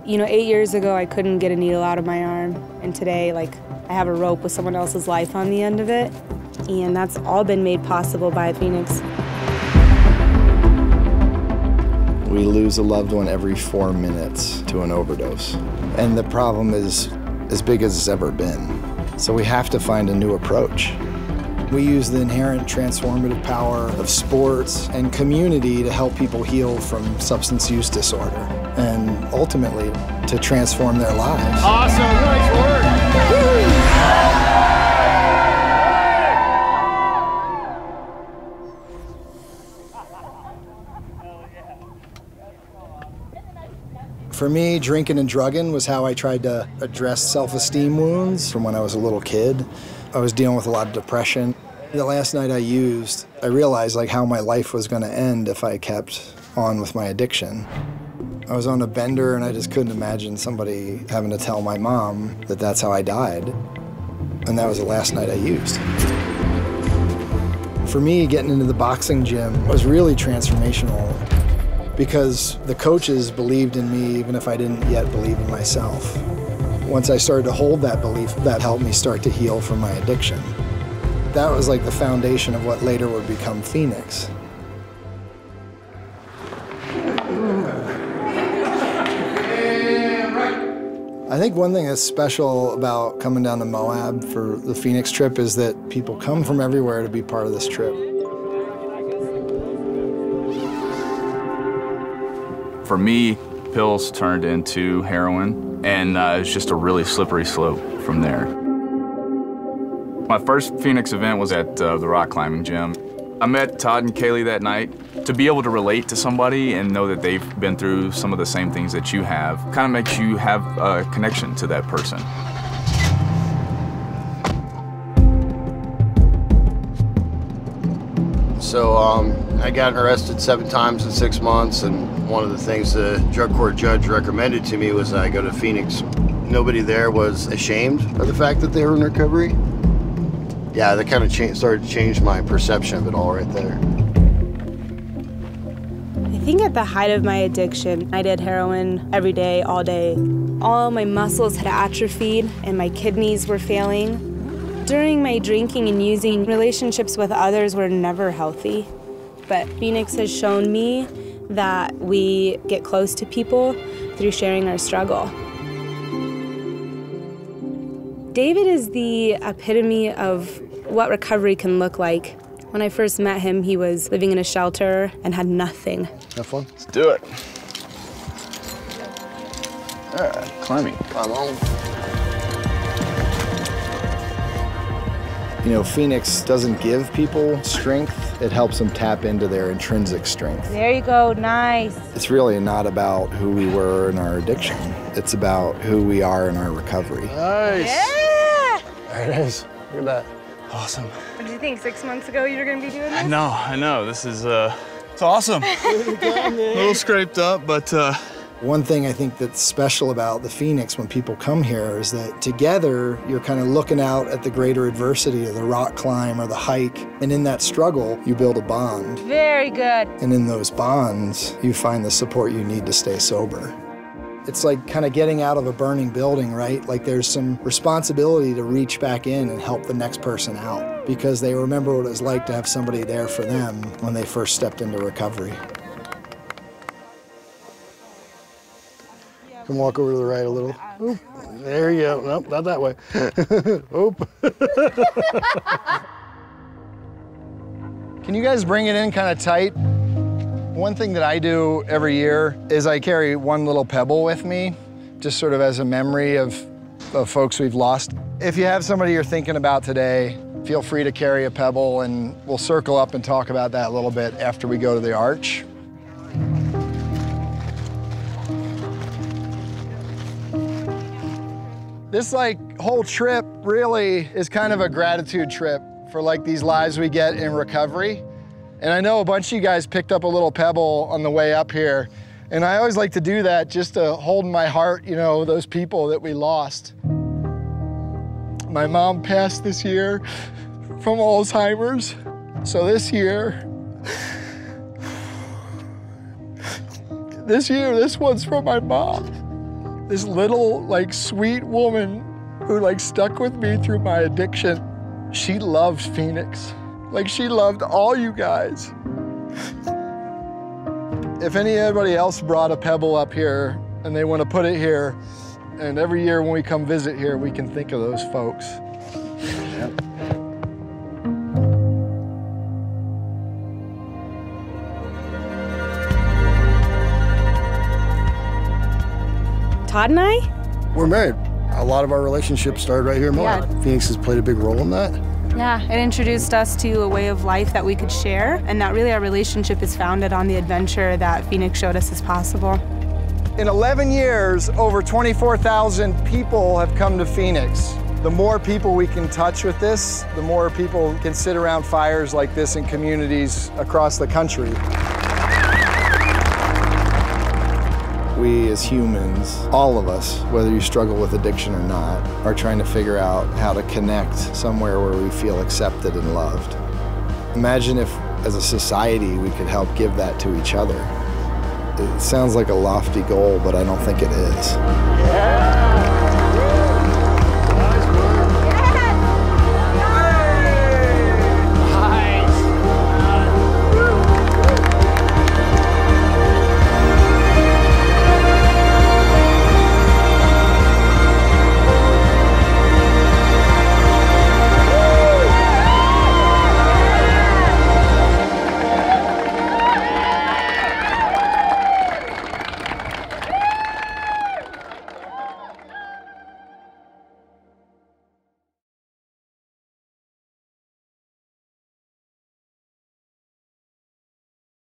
You know, 8 years ago, I couldn't get a needle out of my arm, and today, like, I have a rope with someone else's life on the end of it, and that's all been made possible by Phoenix. We lose a loved one every 4 minutes to an overdose, and the problem is as big as it's ever been. So we have to find a new approach. We use the inherent transformative power of sports and community to help people heal from substance use disorder and ultimately to transform their lives. Awesome, nice work. For me, drinking and drugging was how I tried to address self-esteem wounds from when I was a little kid. I was dealing with a lot of depression. The last night I used, I realized like how my life was going to end if I kept on with my addiction. I was on a bender and I just couldn't imagine somebody having to tell my mom that that's how I died. And that was the last night I used. For me, getting into the boxing gym was really transformational because the coaches believed in me even if I didn't yet believe in myself. Once I started to hold that belief, that helped me start to heal from my addiction. That was like the foundation of what later would become Phoenix. I think one thing that's special about coming down to Moab for the Phoenix trip is that people come from everywhere to be part of this trip. For me, pills turned into heroin, and it was just a really slippery slope from there. My first Phoenix event was at the rock climbing gym. I met Todd and Kaylee that night. To be able to relate to somebody and know that they've been through some of the same things that you have kind of makes you have a connection to that person. So I got arrested 7 times in 6 months, and one of the things the drug court judge recommended to me was I go to Phoenix. Nobody there was ashamed of the fact that they were in recovery. Yeah, that kind of started to change my perception of it all right there. I think at the height of my addiction, I did heroin every day, all day. All my muscles had atrophied and my kidneys were failing. During my drinking and using, relationships with others were never healthy. But Phoenix has shown me that we get close to people through sharing our struggle. David is the epitome of what recovery can look like. When I first met him, he was living in a shelter and had nothing. Have fun? Let's do it. All right, climbing. Climb on. You know, Phoenix doesn't give people strength, it helps them tap into their intrinsic strength. There you go, nice. It's really not about who we were in our addiction. It's about who we are in our recovery. Nice. Yeah! There it is. Look at that. Awesome. What did you think, 6 months ago you were gonna be doing this? I know. This is, it's awesome. A little scraped up, but One thing I think that's special about the Phoenix when people come here is that together you're kind of looking out at the greater adversity of the rock climb or the hike, and in that struggle you build a bond. Very good. And in those bonds you find the support you need to stay sober. It's like kind of getting out of a burning building, right? Like there's some responsibility to reach back in and help the next person out because they remember what it was like to have somebody there for them when they first stepped into recovery. Come walk over to the right a little. Oop. There you go. Nope, not that way. Oop. Can you guys bring it in kind of tight? One thing that I do every year is I carry one little pebble with me, just sort of as a memory of folks we've lost. If you have somebody you're thinking about today, feel free to carry a pebble, and we'll circle up and talk about that a little bit after we go to the arch. This whole trip really is kind of a gratitude trip for these lives we get in recovery. And I know a bunch of you guys picked up a little pebble on the way up here. And I always like to do that just to hold in my heart, you know, those people that we lost. My mom passed this year from Alzheimer's. So this year, this one's from my mom. This little, like, sweet woman who, like, stuck with me through my addiction. She loves Phoenix. Like, she loved all you guys. If anybody else brought a pebble up here and they want to put it here, and every year when we come visit here, we can think of those folks. Todd and I? We're married. A lot of our relationships started right here in Moab. Yeah. Phoenix has played a big role in that. Yeah, it introduced us to a way of life that we could share, and that really our relationship is founded on the adventure that Phoenix showed us is possible. In 11 years, over 24,000 people have come to Phoenix. The more people we can touch with this, the more people can sit around fires like this in communities across the country. We as humans, all of us, whether you struggle with addiction or not, are trying to figure out how to connect somewhere where we feel accepted and loved. Imagine if, as a society, we could help give that to each other. It sounds like a lofty goal, but I don't think it is.